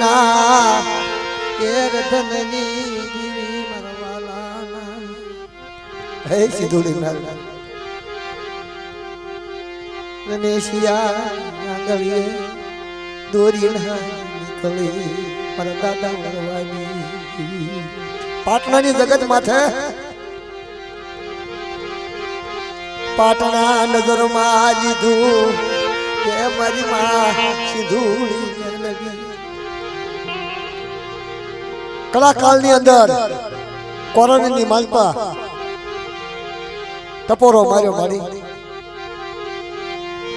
ના એ રતનની જીવી મરવાલા હે સિધુડી ના ગણેશિયા આંગળીએ દોરી ના નીકળી મારા દાદા વરવાની પાટણાની જગત માથે પાટણા નગરમાં લીધું કે મારી માં સિધુડી લગી કલાકાળની અંદર કોરોનાની માલપા ટપોરો માર્યો મારી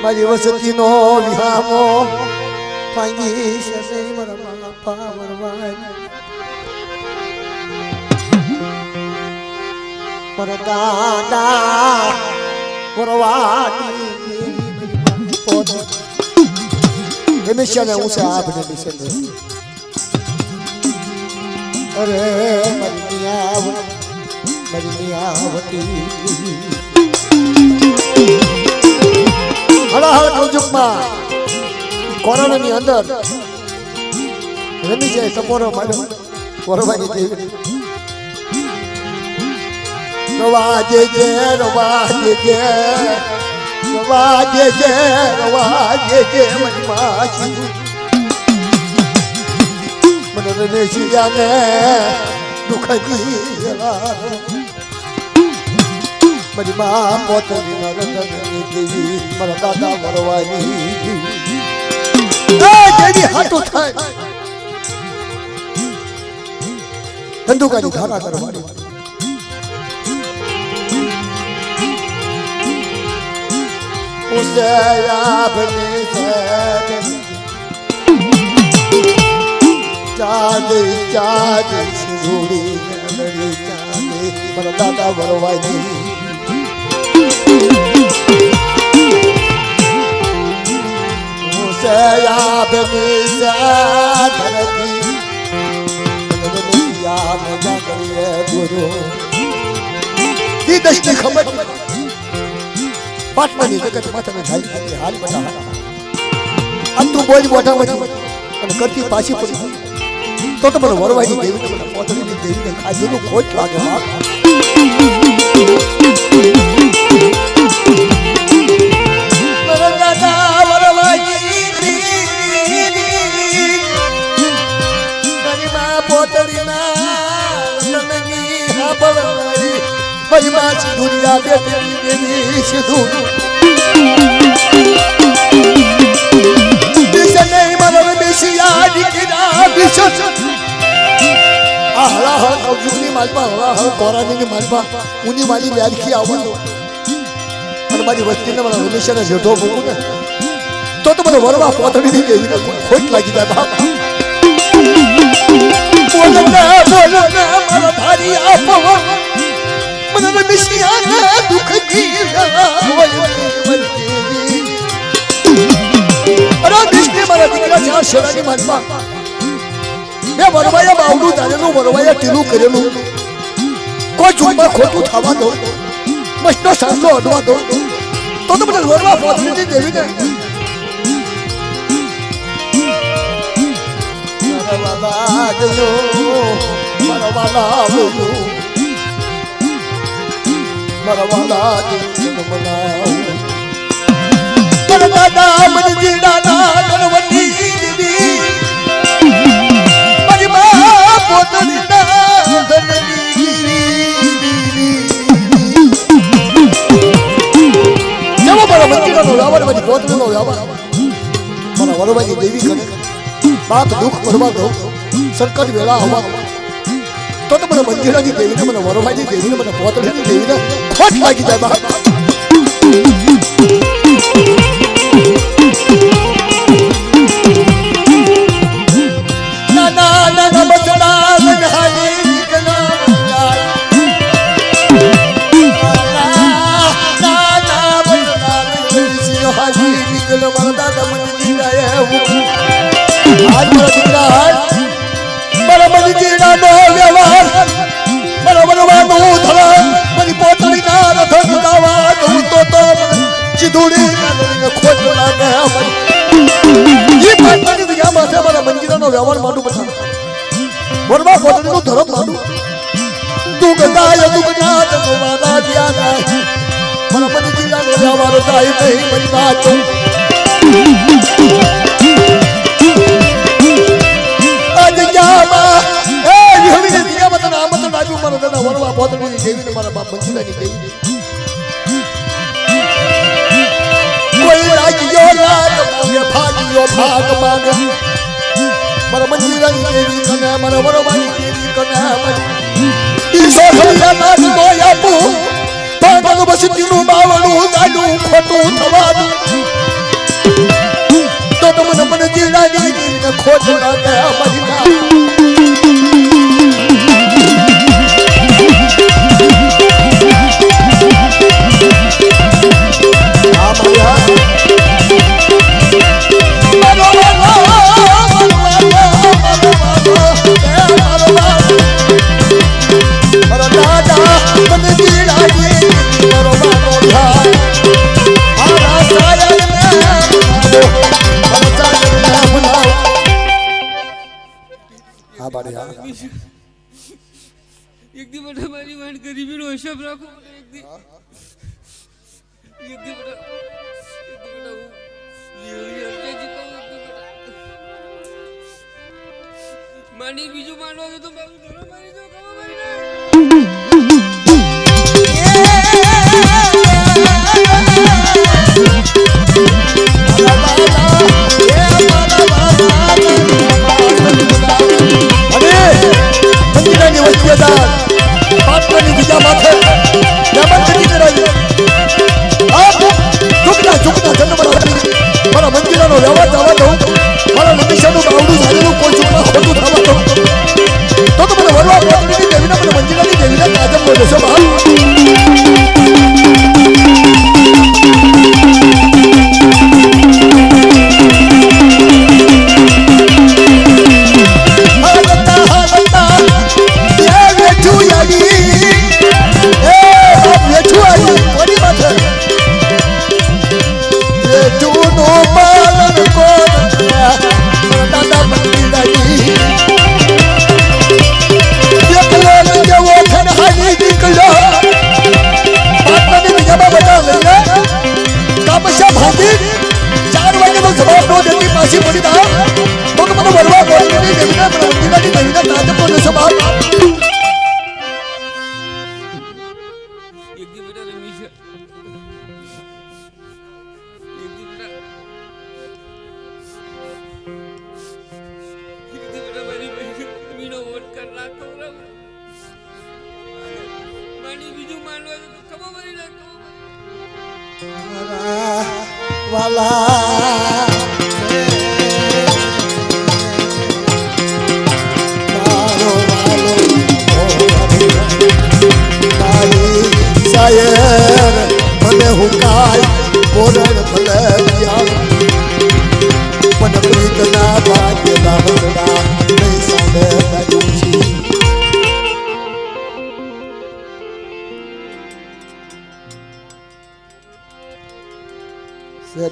મારી વસતીનો વિહામો ભાંગી છે મારા બાપા વરવાય મારા દાદા વરવાની પોત હંમેશા ને ઊંચા આપને નિસંદ અરે મરી મિયાવતી હળહળ કલયુગમાં કોરોનાની અંદર રમી જાય ટપોરો માર્યો વરવાની દેવી રવાજે જે રવાજે જે રવાજે જે રવાજે જે મની માસી મને રમેશિયાને દુઃખની મારી મા પોતની રતનની દેવી મારા દાદા વરવાની દેવી હાટું થાય ધંધુકાની ધારા કરવાની ઉસે આપની ચાંદ ચાંદ સિંદૂરી નડી ચાંદ મારા દાદા વરવાની ઉસે આપની ધરતી દુનિયા में जागरिए गुरु दी दृष्टि खबर પાટણાની જગત માથાને ઢાળી હાલ બતા આ તું બોલ મોઢા માંથી અને કરતી પાછી પડી તો મને વરવાની દેવી મને પોતળીની દેવીને ખાધેલું ખોટ લાગે બાપ દાદા વરવાની મારી મા પોતળીના તનની હાબળવાળી મારી મા સિધુડિયા બેટી દેવી સિધુ નહીં મારા રમેશિયા દીકરા વિશેષ આ હળાહળ કૌજુકની માલપા હળાહળ કોરાનીની માલપા ઊની માલી વ્યારખી આવવાનો અને મારી વસ્તીને મારા રમેશિયાને જેઠો ભોગું ને તો મને વરવા પોતળીની દેવીને ખોટ લાગી જાય બાપ બોલો મારા ભારી આપો મને રમેશિયાને દુઃખ દીવા અરે દેશને મારા દીકરા ચાર શેરાની માનમાં મેં વરવાયા બાવડું ધારેલું વરવાયા ટીલું કરેલું કોઈ ચૂકમાં ખોટું થવા દો મસ્તનો સાંજલો અડવા દો તો મને વરવા પોતળીની દેવીને મારા બાબા ગયો મારા વાલા ગયો મારા વાલા જન્મ મનાવ મારા દાદા મને જીડાના ગણવતી દીદી મારી મા પોતળીના ધનની જેવો મારા મંદિરનો વ્યવહાર મારી પોતળીનો વ્યવહાર મારા વરવાની દેવી કરે બાપ દુઃખ ભરવા દો સંકટ વેળા આવવા તો મને મંદિરની દેવીને મને વરવાની દેવીને મને પોતળીની દેવીને ખોટ લાગી જાય બાપ નાના નાના બચડા લગાઈ નીકળા નાના બચડા લગાઈ હાજી નીકળ મારા દાદા મને જીરાય આજ મારા દીકરા મારા મને જીરાનો વ્યવહાર મારા વરવાનું ધરા મારી પોતળીના રથ ગાવા દઉં તો સિધુડી રાવણ માંડું બતા વરવા પોતનો ધર્મ માંડું તું ગદાય દુગના તવાના દિયા મને મને જીલા લેવારો થાય નહીં મરી વાતો આજ જામા એ હમીને દિયા મત નામ મત નાજુ મરો દના વરવા પોતની દેવીને મારા બાપ બંધીલાની દેવી કોઈ રાજીયો લાગ માગે ભાગિયો ભાગ માગે મારા મંજીરાની દેવી કને મારા વરવાની દેવી કને ઈશો હરિયા નામ મોયા પુ પાગલ બસતીનું બાવણું ગાડું ખોટું થવાનું તો તમને મને જીરાની દેવીને ખોટ લાગે અમારી ના एक दी बड़ा हमारी वाण गरीबी नो हिसाब रखो एक दी बड़ा ये जी को एक दी बड़ा मानी बीजू मानो तो बाबू घरो मारी दो कहो मारी ना पाटनी दिया माथे नमन की कराई अब झुकना जन्म मारा मंदिरा नो लेवा जावा दो मारा निमिषा नो बावडू झालेलो કોઈ झुकना ખોટું થવા દો તો મને વરવા પાટની દેવીના મને મંદિરાની દેવીના કાજમ બોલે છો બા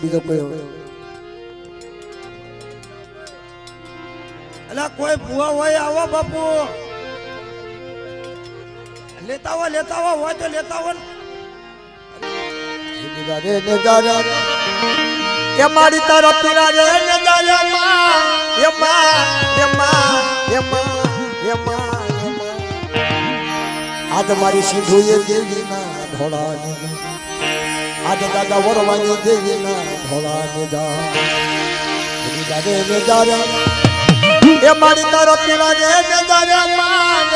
બીજો કોઈ અલા કોઈ ભૂવા હોય આવો બાપુ લેતા હોય તો લેતા હોય રે ને દાદા કે મારી તારા પીરા રે ને દાદા માં આજ મારી સિંધુએ દેવી ના ધોળા આજ દાદા વરવાની દેવી ના ધોળા ને દાદા ને દાદા એ મારી તારા પીરા રે ને દાદા માં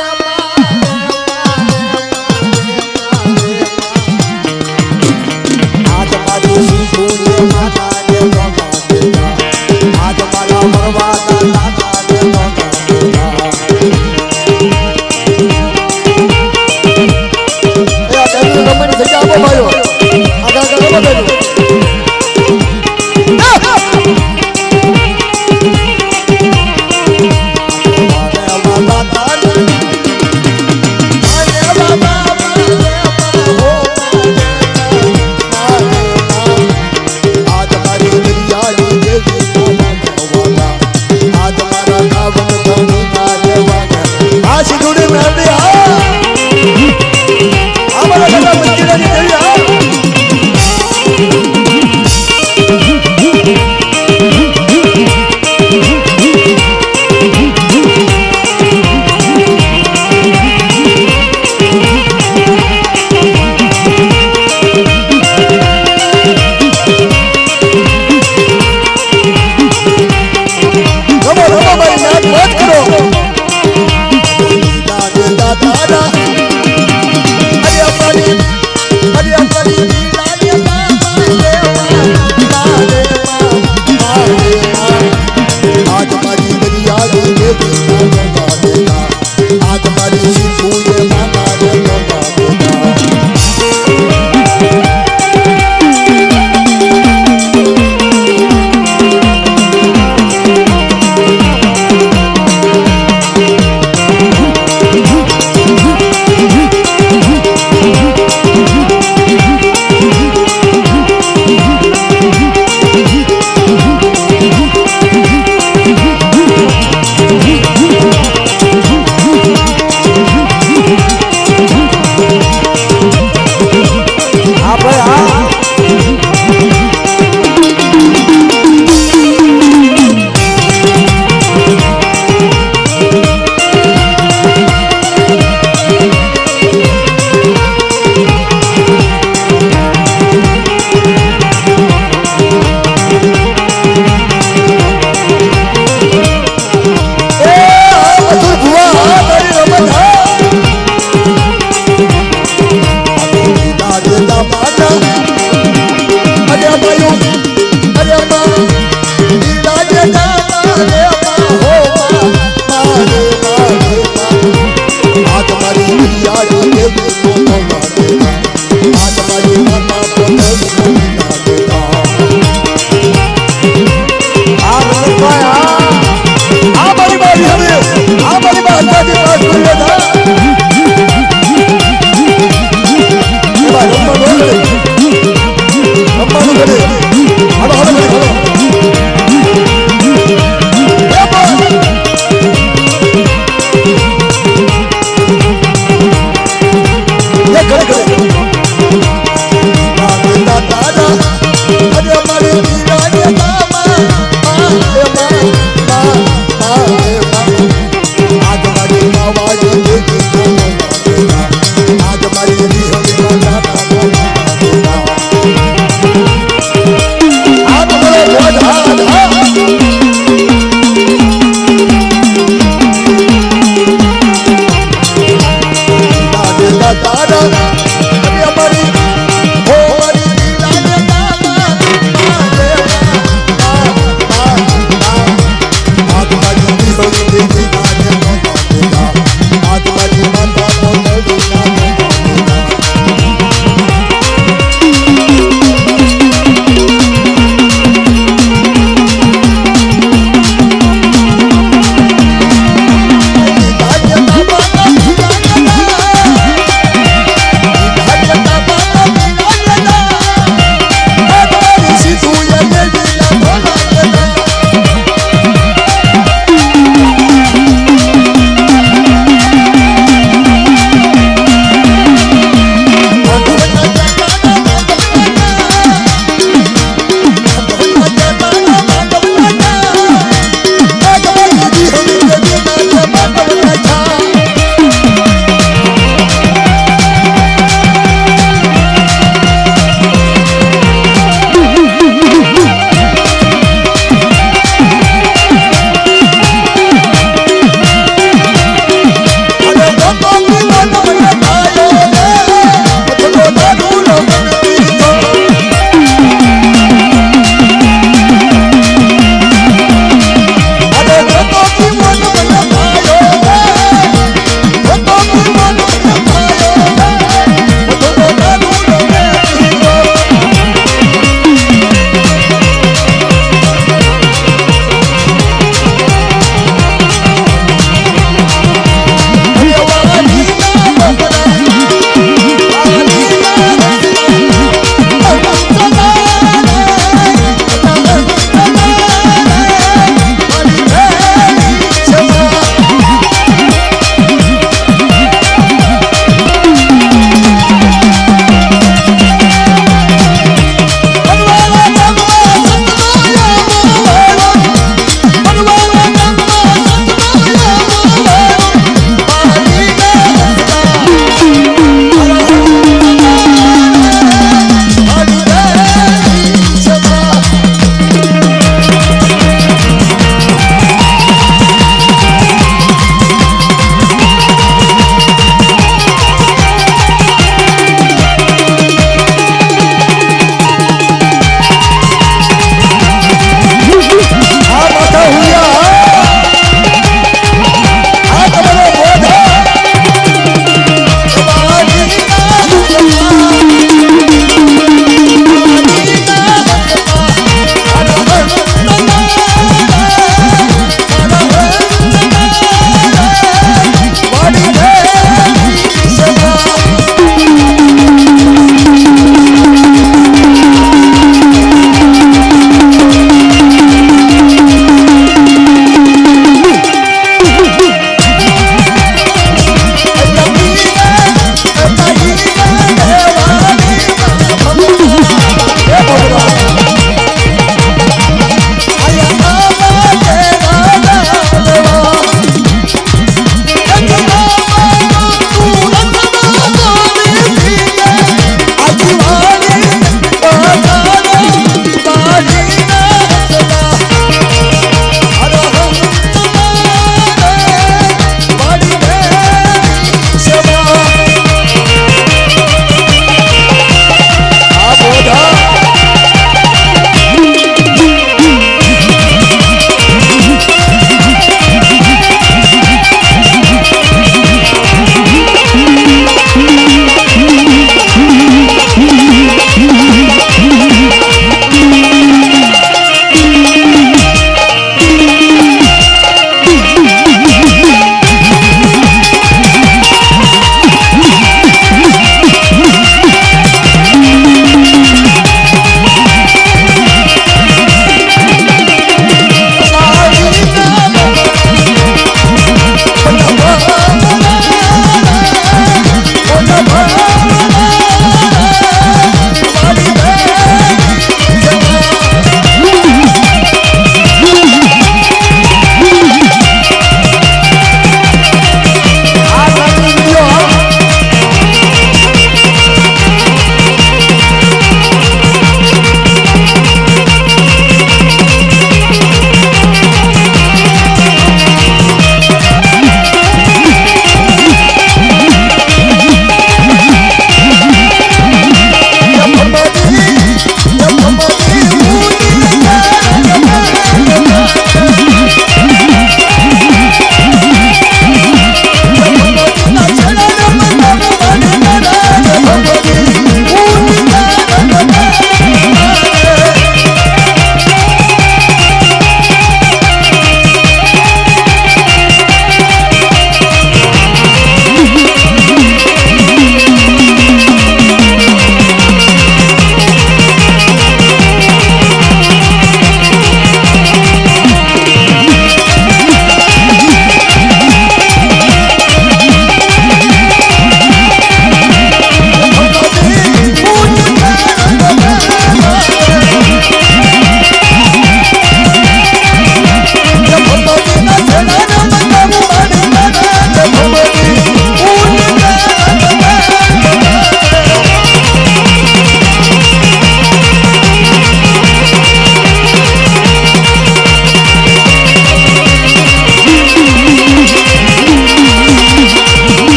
આજ મારી સિંધુએ માતા ને ધોળા આજ મારા વરવાના દાદા ને ધોળા રમણી જગ્યા આપો ભાઈઓ આગળ આગળ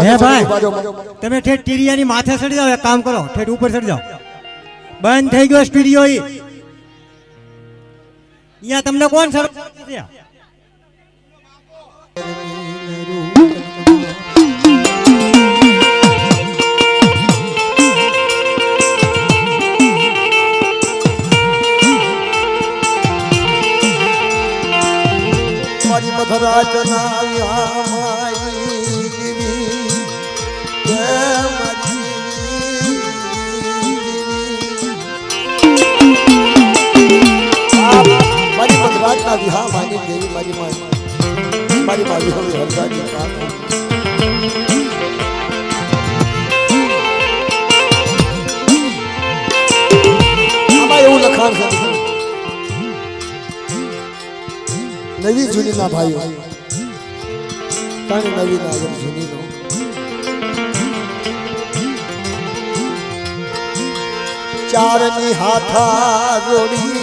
પછી હે ભાઈ. બાજુમાં. તમે ઠેઠ ટીરિયાની માથે ચડી જાઓ, એક કામ કરો, ઠેઠ ઉપર ચડી જાઓ. બંધ થઈ ગયો સ્ટુડિયો ઈ. અહીંયા તમને કોણ સર મારી મધરા જનાવ્યા મારી ગીરી જય મારી મારી મધરાજના વિહા માની દેવી મારી મારી મારી હવે હરદાની આમાં એવું લખાણ છે નવી જૂનીના ભાઈઓ ત્રણ નવી નાગર જૂનીનો ચારની હાથા જોડી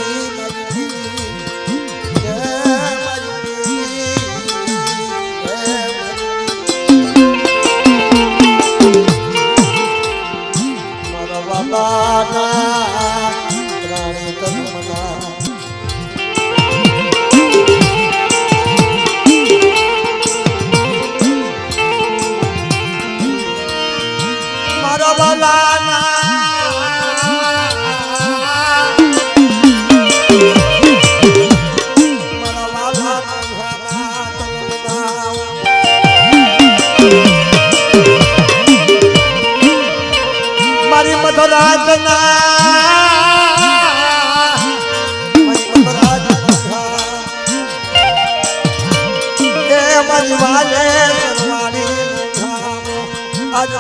મારી મધરાજના મારી વાલે આજ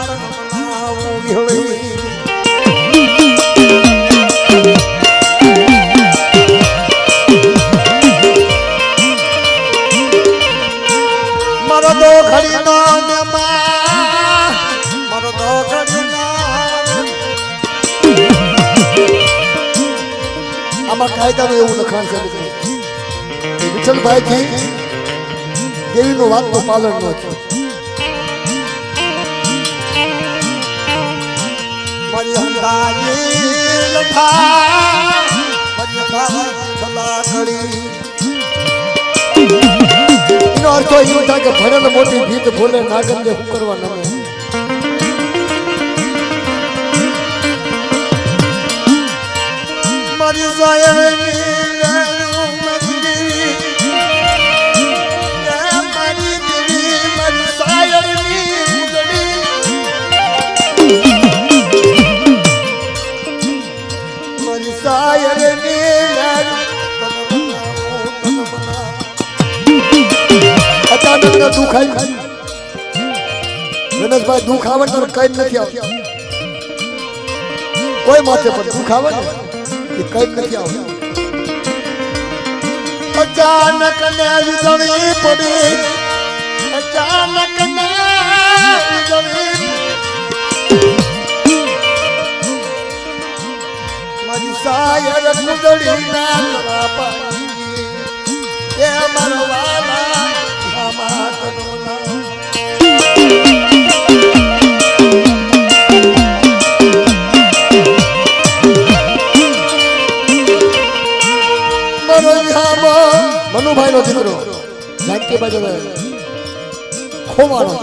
મારો તો ઘડી નો મારો તો ઘડી આમાં કાયદાનું એવું લખાણ છે વિઠ્ઠલભાઈથી દેવીનું વાતનું પાલન ન થયું. મારી હંતાજી લઠા મારી ભલા કરી એનો અર્થ એવો થાય કે ભણેલ મોટી ભીત ભૂલે નાગરને શું કરવા નમે. મારી સાયરની અચાનક દુઃખ આવ્યું ગણેશભાઈ. દુઃખ આવે તો કઈ નથી આવતું. કોઈ માથે પણ દુઃખ આવે ને એ કઈ નથી આવતું. અચાનક ને વીજળી પડી અચાનક ને વીજળી મારી સાયર કુદડી ના કરવા પાડી એ મરવાલા માતનું નામ મનુભાઈ નો દીકરો જાનકી બાજુ ખોવાનો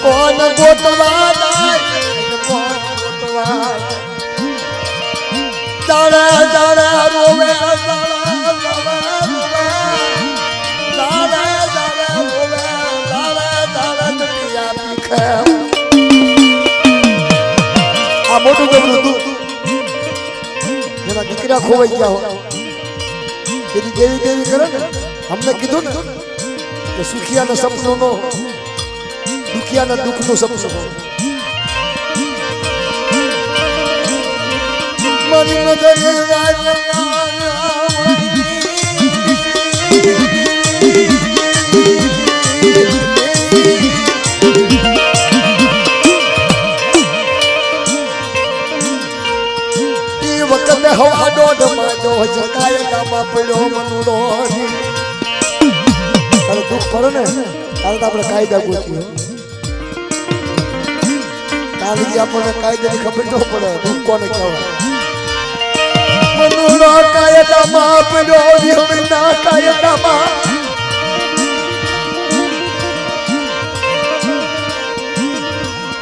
કોણ ગોતવા કોણ ગોતવા દાડા દાડા રોવે આ મોટું જબરું હતું જેના દીકરા ખોવાઈ ગયા હોય તેની દેવી દેવી કરે ને. અમને કીધું ને કે સુખિયાના સપનું નો દુખિયાના દુઃખનું સપનું. મારી મદદ વખતે હવા દોઢ માંડો જકાય ગામમાં પડ્યો મનુડો. તારે દુઃખ પડે ને તારે તો આપણે કાયદા ગોતીએ તારે જે આપણને કાયદાની ખબર ન પડે હું કોને કહેવાય મનુડા કાયદામાં પડ્યો વિહળના કાયદામાં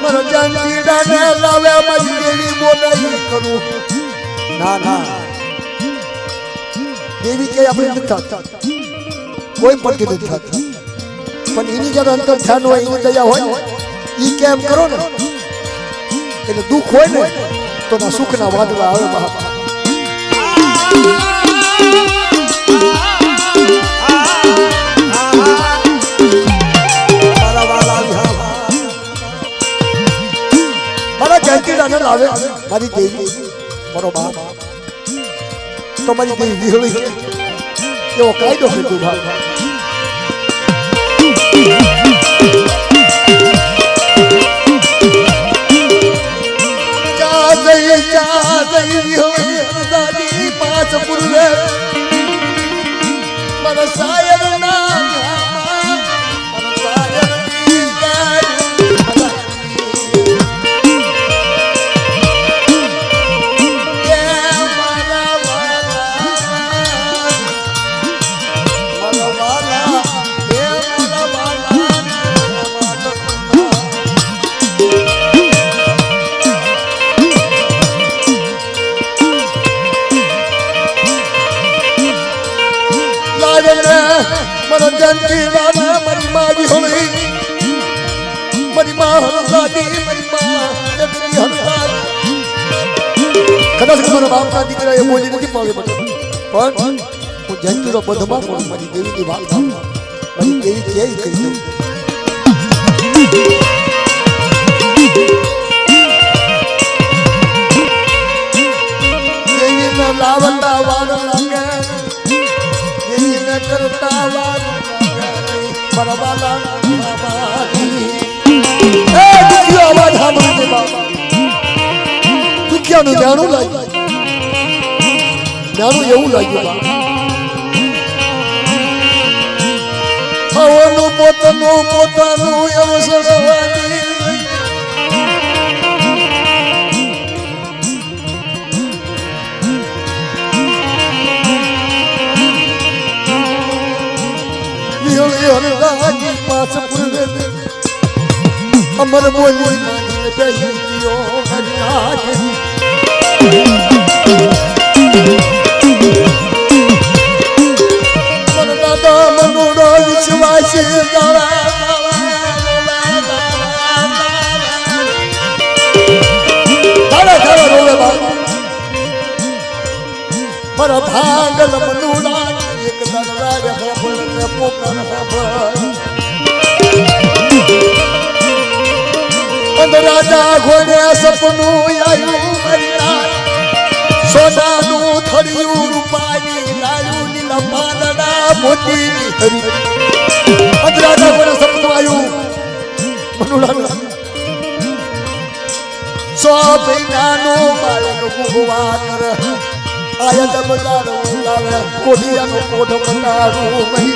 મારો જાનજીડાને લાવે મારી દેવી બોલાઈ કરું ના ના દેવી કે આપણે નથી થતા કોઈ પણ કે નથી થતા પણ એની જયારે અંતર ધ્યાન હોય એની દયા હોય એ કેમ કરો ને એટલે દુઃખ હોય ને તો ના સુખના વાદળા આવે બાપા મારા જયંતીડાને લાવે મારી દેવી મારો બાપ તો મારી દેવી વિહળી એવો કાયદો કીધું ભાઈ વિહળી પાંચ પૂર્વે મારા સાયર ના જંતીડાના મારી માં વિહળી મારી માં હરદાદી મારી માં જગતી હરદાદી કદાચ મારા બાપના દીકરા એ બોલી નથી પાવે પણ હું જંતીડો બધમાં પણ મારી દેવીની વાત મારી દેવી ક્યાંય કહી દઉં દેવીના લાવતા વાર લાગે કરતા વાર પરવાલા અવાજ સાંભળી બાબા દુખિયાનું જાણું લાગ્યું જાણું એવું લાગ્યું હવાનું પોતાનું એવું સરવાની હરદાજી પાસ પૂર્વે અમર બોલી માની બેહીઓ હરદાજી મન દાદા મનુડો વિશ્વાસી દાડા રોવે બાબા મારા ભાગલ મનુડા એક દરવાજે હોબળ ને પોકર હોબળ અંદ રાજા ઘોડે સપનું આયું મરિયા સોનાનું થળિયું રૂપાની લાયું લીલા પાદડા મોતી હરી અંદ રાજા ઘોડે સપનું આયું મનુડા સો મહિનાનું બાળક ગુગવા કર આયા બજાર લાવે કોડિયાનો કોઢ બનારું મહી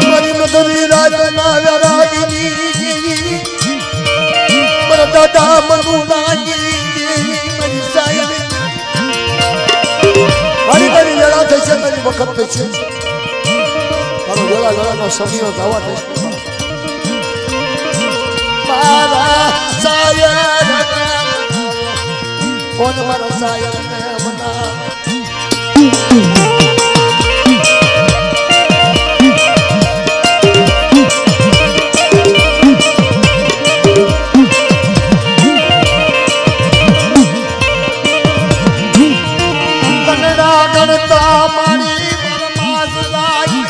મારી મધરી રાજના રાગની મારા દાદા મનુડાની મારી સાયર મારી વેળા થઈ છે મારી વખત થઈ છે મારો વેળાનો સમય જવા દે મારા સાયર કોણ મારા સાયર ને મના કનડા ગણતા મારી પરમાસ લાઈ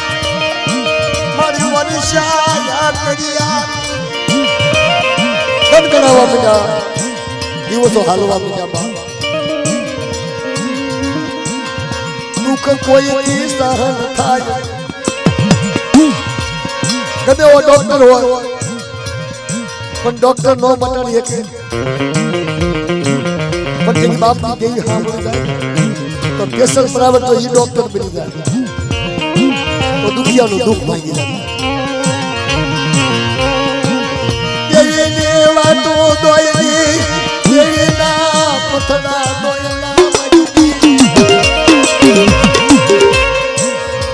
મારી વર્ષા કરિયા ગણગણાવા મીડા દિવસો હાલવા મીડા બા દુઃખ કોઈથી સહન થાય ગમે એવો ડોક્ટર હોય પણ ડોક્ટર નો મટાડી શકે પણ જેની બાપની દેવી સાંભળી જાય કેસર બરાબર તો ઈ ડોક્ટર બની જાય તો દુખિયાનું દુઃખ ભાંગી જાય દેવીને વાતો દોયલી દેવીના પથરા દોયલા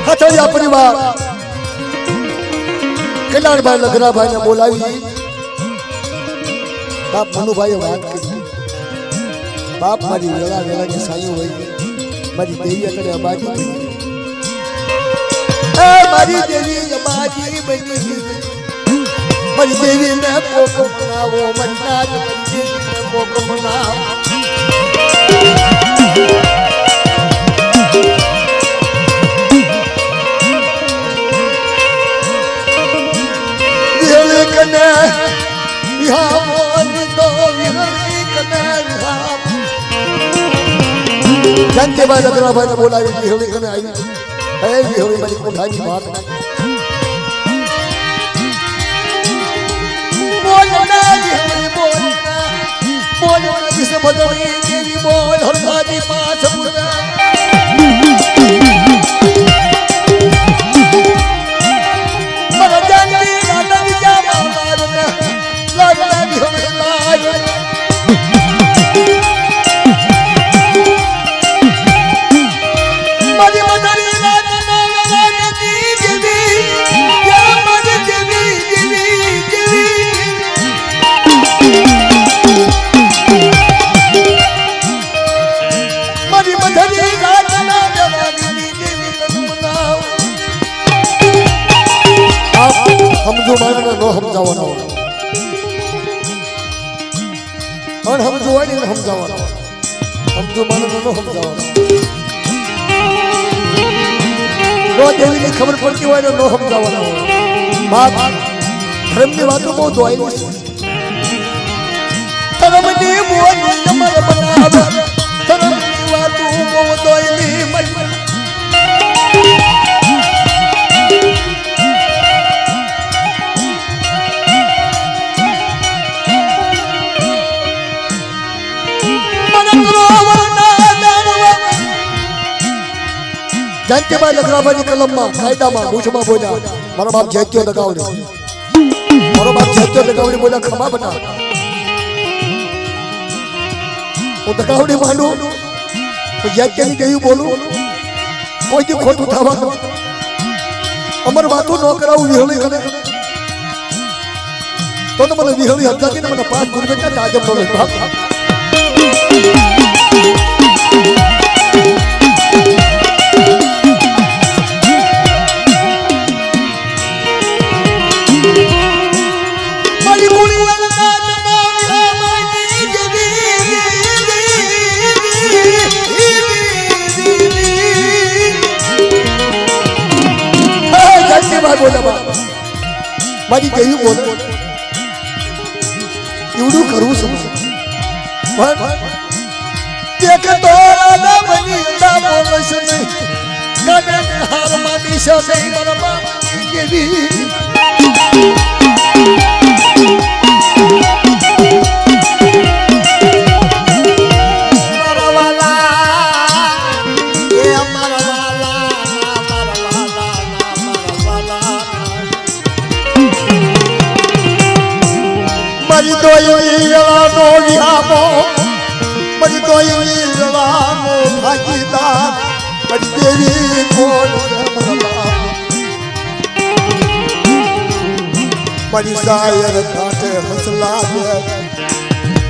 હથડિયા પરિવાર કલ્યાણભાઈ લગરાભાઈને બોલાવી બાપ મનુભાઈએ વાત કરી બાપ મારી વેળા વેળાની સાયું હોય મારી દેવી અત્યારે અબાજી બની એ મારી દેવી અબાજી બની મારી દેવીને કોક બનાવો મારી નાજ મારી દેવીને કોક બનાવો વિહળી કને વિહામોન તો વિહળી કને વિહામ જંતેભાઈ લગરાભાઈને બોલાવી વિહળી કને આવી હે વિહળી મારી કોઠાની વાત બોલના વિહળી બોલના બોલના વિશે બદલી દેવી બોલ હરદાજી પાછ પુરા સમજો માનને નો સમજાવવાનો અણ સમજો હોય ને સમજાવવાનો સમજો માનને નો સમજાવવાનો નો દેવીની ખબર પડતી હોય ને નો સમજાવવાનો બાપ ધર્મની વાતો બહુ દોયલી છે ધર્મની બોલ તમારે બનાવ ધર્મની વાતો બહુ દોયલી જયંતિભાઈ લગરાભાઈની કલમમાં કાયદામાં મૂછમાં બોલ્યા મારો બાપ જયત્યો દગાવડી મારો બાપ જયત્યો દગાવડી બોલ્યા ખમા બના હું દગાવડી માંડું તો જયત્યની કહ્યું બોલું કોઈથી ખોટું થવા અમર વાતું ન કરાવું વિહળી કરે તો મને વિહળી હતા ને મને 5 ગુરુબેટા તાજબ નો લઈ મારી કેવી બોલ એવડું કરવું સમજ દેખ તો રાધા બની ના બોલશ નહીં ગગન હાર માની છે નહીં મારા બાપની કેવી મારી દોયલી વેળાનો વિહામો મારી દોયલી વેળાનો ભાગીદાર મારી દેવી કોણ મારી સાયર કાંઠે હસલા દે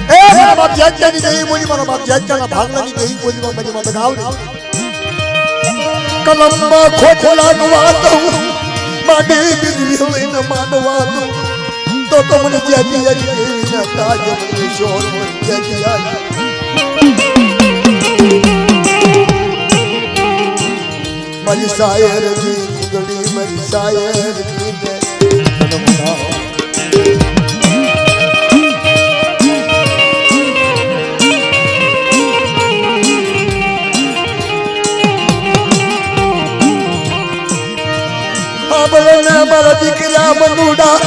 એ મારા બાપ જાત્યાની દેવી બોલી મારા બાપ જાત્યાના ભાગલાની દેવી બોલી મારી માં બનાવડી કલમમાં ખોટ લાગવા દઉં માને બીજવી હોય ને માનવા દઉં તો મને જ્યાંથી આવી ના તાજ મને શોર મને જ્યાંથી આવી મારી શાયરની કુંડળી મારી શાયરની ને મારા દીકરા મનુડા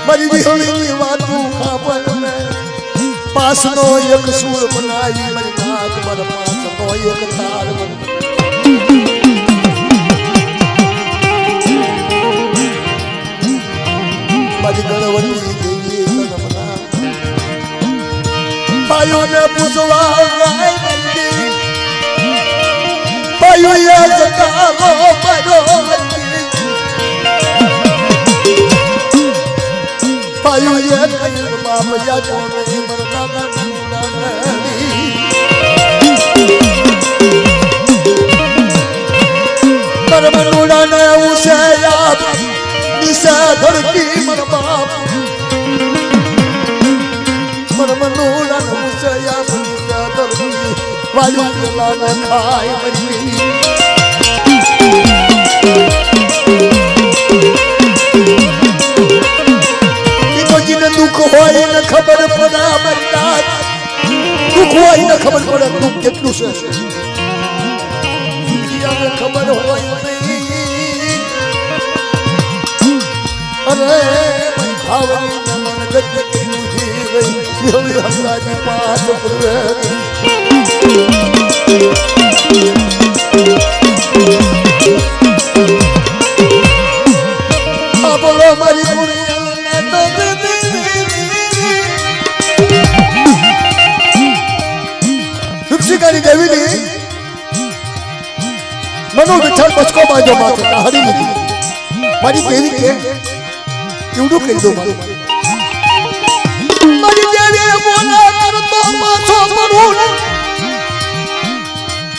મારી વિહળીની વાતું ખાબર ને પાસનો એક સૂર બનાવી મારી નાક મારા પાસનો એક તાર મન મારી ગણવતી દેવી કનમના ભાઈઓને પૂછવા ગાય મંદી ભાઈઓએ જતારો પડો ભાઈઓએ કઈ બાપ યા નહીં મરતા મનુડા ને ઉસે યાદ નિશા ધરતી મર બાપ મનુડા ને ઉસે યાદ નિશા ધરતી વાયુ ગલા ને ખાય મરી તો જીને દુઃખ હોય ને ખબર પડે બતા દુઃખ હોય ને ખબર પડે દુઃખ કેટલું છે ખબર હોય નહીં અરે ભાવની નમન ગતિ ઉઠી ગઈ હવે હમણાં પાસ પૂરે આ બોલો મારી પૂરી भिक्षिकानी देवी ने मनो विठल बचको बाजो माथे हरी लीधी मारी देवी के एवडू कही दो मारी देवी बोला कर तो माथो पड़ून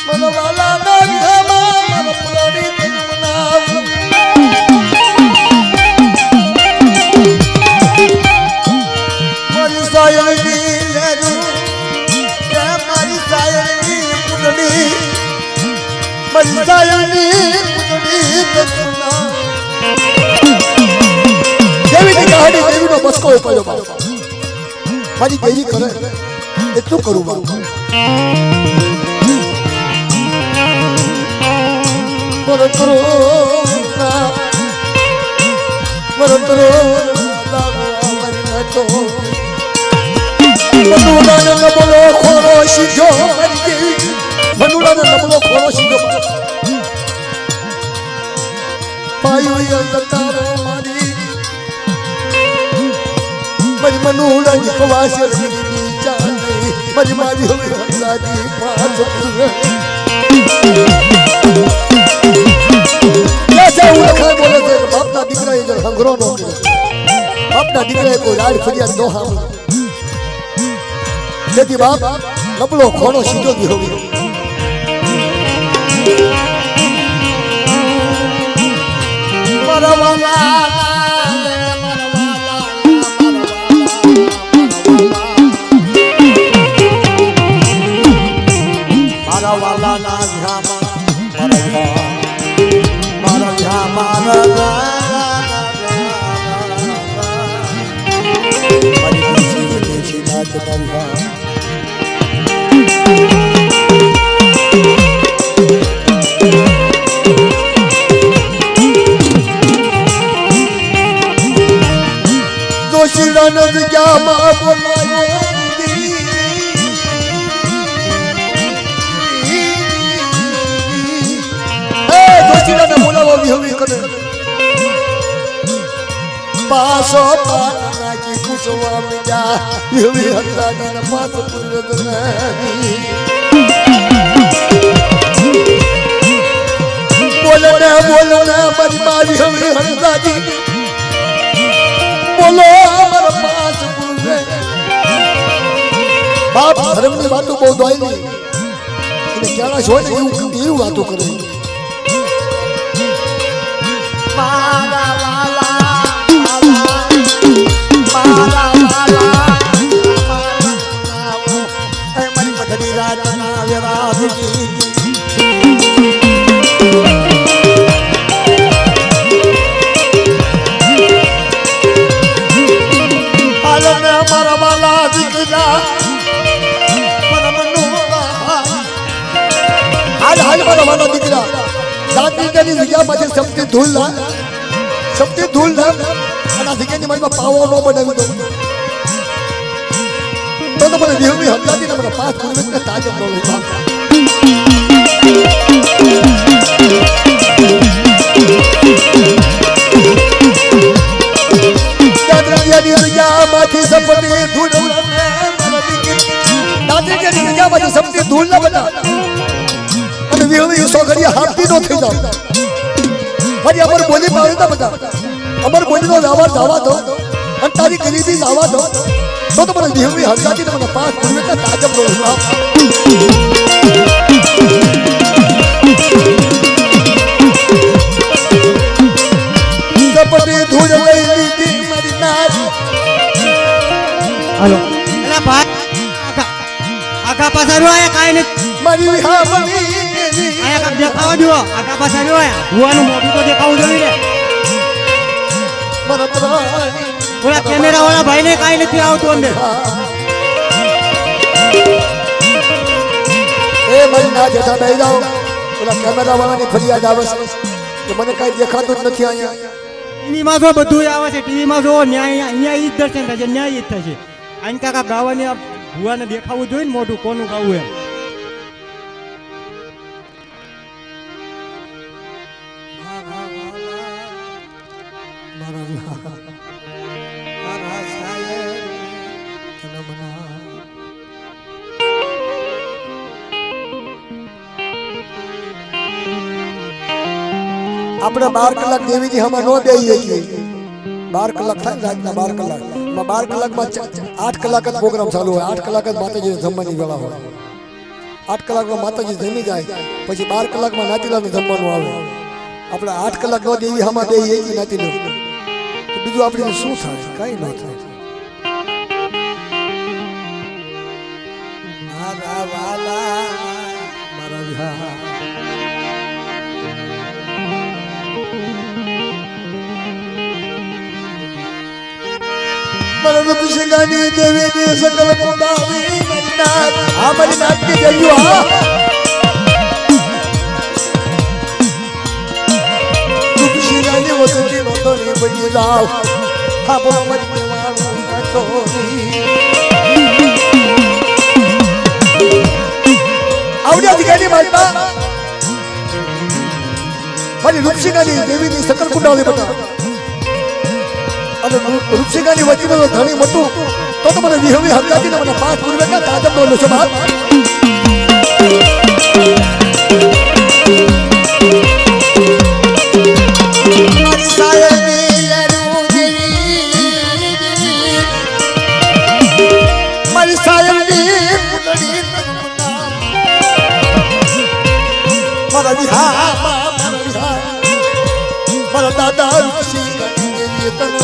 मनो वाला ना घमा मनो पुरानी तमना मारी सायनी लेरू मारी सायनी पुरनी देवी की कहानी देवी नो बस को उपायो मारी देवी करे એટલું કરું મનુડાને નબળો ખોરો સીધો મનુડાને નબળો ખોરો સીધો પાયો તારો મારી મારી મનુડાની ખવાશે દીદી ચાલે મારી મારી હવે હલાદી પાછો જાઉં લખાય બોલે છે બાપના દીકરાએ જર હંગરો નો કર્યો બાપના દીકરાએ કોઈ રાડ ફરિયાદ નો સાંભળ્યો તેથી બાપ નબળો ખોણો સીધો ગયો પાસો પાનાજી કુસવા મિજા એવી હંસાની પાસ પુરદની બોલને મારી મારી હવે હંસાજી બોલો અમારા પાસ પુરદે બાપ ધર્મની વાતો બહુ દોઈ નહીં એને ક્યાં હોય ને એવું વાતો કરે મારા વાલા મારી પથરી રાતના વ્યરાધની હાલને મારા વાલા દીકરા હાલ મારા વાલા દીકરા દાદી તેની જગ્યામાંથી સપતી ધૂળ ના અને જગ્યાની મારી પાવો ન બનાવી દો તો મને દેવની હમલાથી મને 5 કિલોમીટર તાજબ ન લઈ દુનિયામાંથી સમજી ધૂળ ના બના અને વિહવી સો ઘડી હાથથી નો થઈ જાવ મારી અમર બોલી પાવે ના બતા અમર બોલીનો વ્યવહાર જવા દો અને તારી ગરીબી જવા દો તો મને વિહવી હરકાથી મને પાસ પૂર્વે તાજબ નો કપટી ધૂળ લઈ લીધી મારી નાર હાલો એલા ભાઈ આગા પાછા રો આયા કાઈ નથી મારી વિહામણી આયા કાક દેખાવા દો આગા પાછા રો આયા ભુવાનું મોઢું તો દેખાવું જોઈએ ને મારા પ્રાણી ઓલા કેમેરા વાળા ભાઈને કાઈ નથી આવતું અંદર એ મારી ના જતા બેહી જાઓ ઓલા કેમેરા વાળાની ફરિયાદ આવે છે કે મને કાઈ દેખાતું જ નથી અહીંયા ટીવીમાં જો બધું આવે છે ટીવીમાં જો ન્યાય અહીંયા ઈ જ દર્શન થશે ન્યાય ઈ જ થશે આઈને કાકા ગાવાની આ ભુવાને દેખાવું જોઈએ ને મોઢું કોનું ગાવું એમ આપણે 12 કલાક દેવીજી હમણાં નો બેહીએ છીએ 12 કલાક થાય રાતના 12 કલાક 12 કલાકમાં 8 કલાક જ પ્રોગ્રામ ચાલુ હોય 8 કલાક જ માતાજી જમવાની વેળા હોય 8 કલાકમાં માતાજી જમી જાય પછી 12 કલાકમાં નાતીલાનું જમવાનું આવે આપણે 8 કલાક નો દેવી હમણાં બેહીએ છીએ નાતીલો તો બીજું આપણે શું થાય કઈ ન થાય મારા વાલા મારા વિહા રૂપસિંગાની દેવીની સકલ કુંડાવી નાથ આ મારી નાથની દેવીઓ હા રૂપસિંગાની વસતી નોંધણી બની જાવ હા બોલો મારી વાળું કટોરી આવડી અધિકારી માતા મારી રૂપસિંગાની દેવીની સકલ કુંડાવી બતા અને રૂપસિંગાની વચ્ચેનો ધણી મોટું તો મને વિહવી હકાતી મને પાસ પૂર્વે ના તાજબ નો લેશો બાપ મારી સાયની મારી સાયની મારા વિહા મારા દાદા રૂપસિંગાની તનો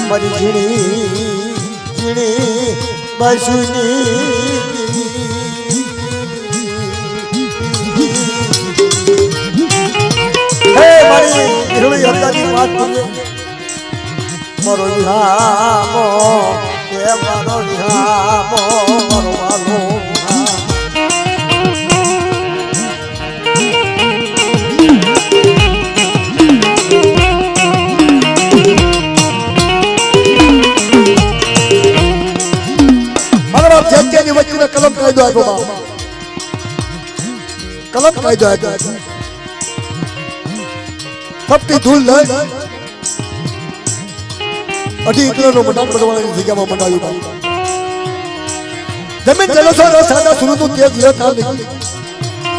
મારી ઝીણી ઝીણી બસુની હે મારી ઝીણી હકાની વાત કરે મારો વિહામો કે મારો વિહામો મારો વાલો જગ્યાની વચ્ચે કલમ કાયદો આપ્યો કલમ કાયદો આપ્યો કપટી ધૂળ લઈ 2.5 કિલોનો મંડાણ પડવાની જગ્યામાં મંડાવ્યું જમીન જલસો રસ સાદા સુરતનું તેજ લેતા નીકળી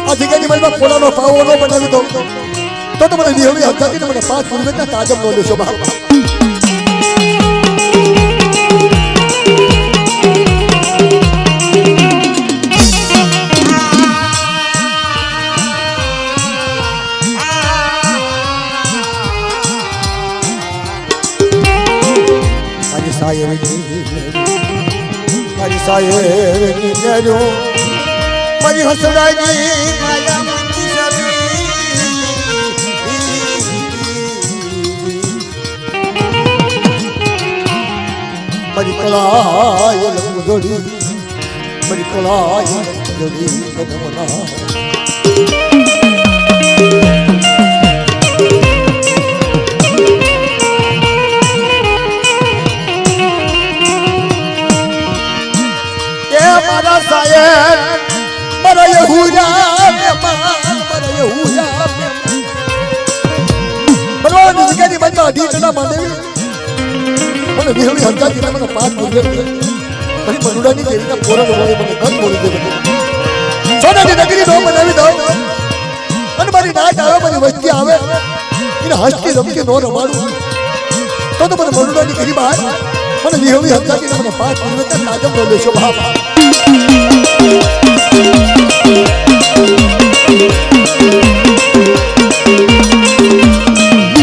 આ જગ્યાની મનમાં પોલાનો પાવો ન બનાવી દઉં તો મને વિહળી હજાતી મને 5 પૂર્વેના તાજબ નો લેશો બાપ મારી સાયરની નરો મારી હસડાની માયા મંદી સરી મારી કળાય લંગોડી મારી કળાય લંગોડી કદમના મારા સાહેબ મારા યહૂદા મારા યહૂદા બરોબર જગ્યાની બાજુમાં અઢીના માંડવી મને વિહળી હંકાતી મને પાંચ ગુજર પછી મનુડાની દેવીના પોરણ હોય મને ઘર બોલી દે સોનાની નગરી નો બનાવી દો અને મારી નાટ આવે મારી વસ્તી આવે એને હસકી રમકી નો રમાડું તો મને મનુડાની ગરી બહાર મને વિહળી હંકાતી મને પાંચ ગુજર તાજમ નો લેશો બાપા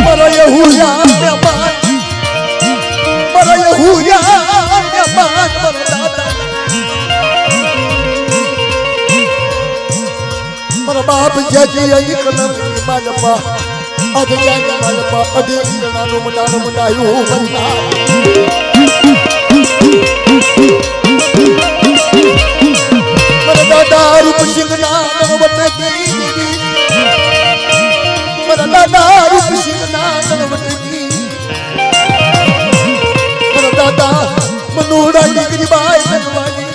મારા યહૂદા મહેમાન મારા યહૂદા મહેમાન મારા બાપ જેથી અહીં કલમ માલપા આજે જાય માલપા અઢી નાનું મંડાયું મન્ના મારા દાદા રૂપસિંહ ના વટકી મારા દાદા રૂપસિંહ ના વટકી મારા દાદા મનુડા દીકરી બાઈ બનવાની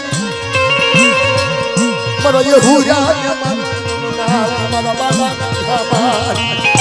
મારા યહૂદા મારા બાબા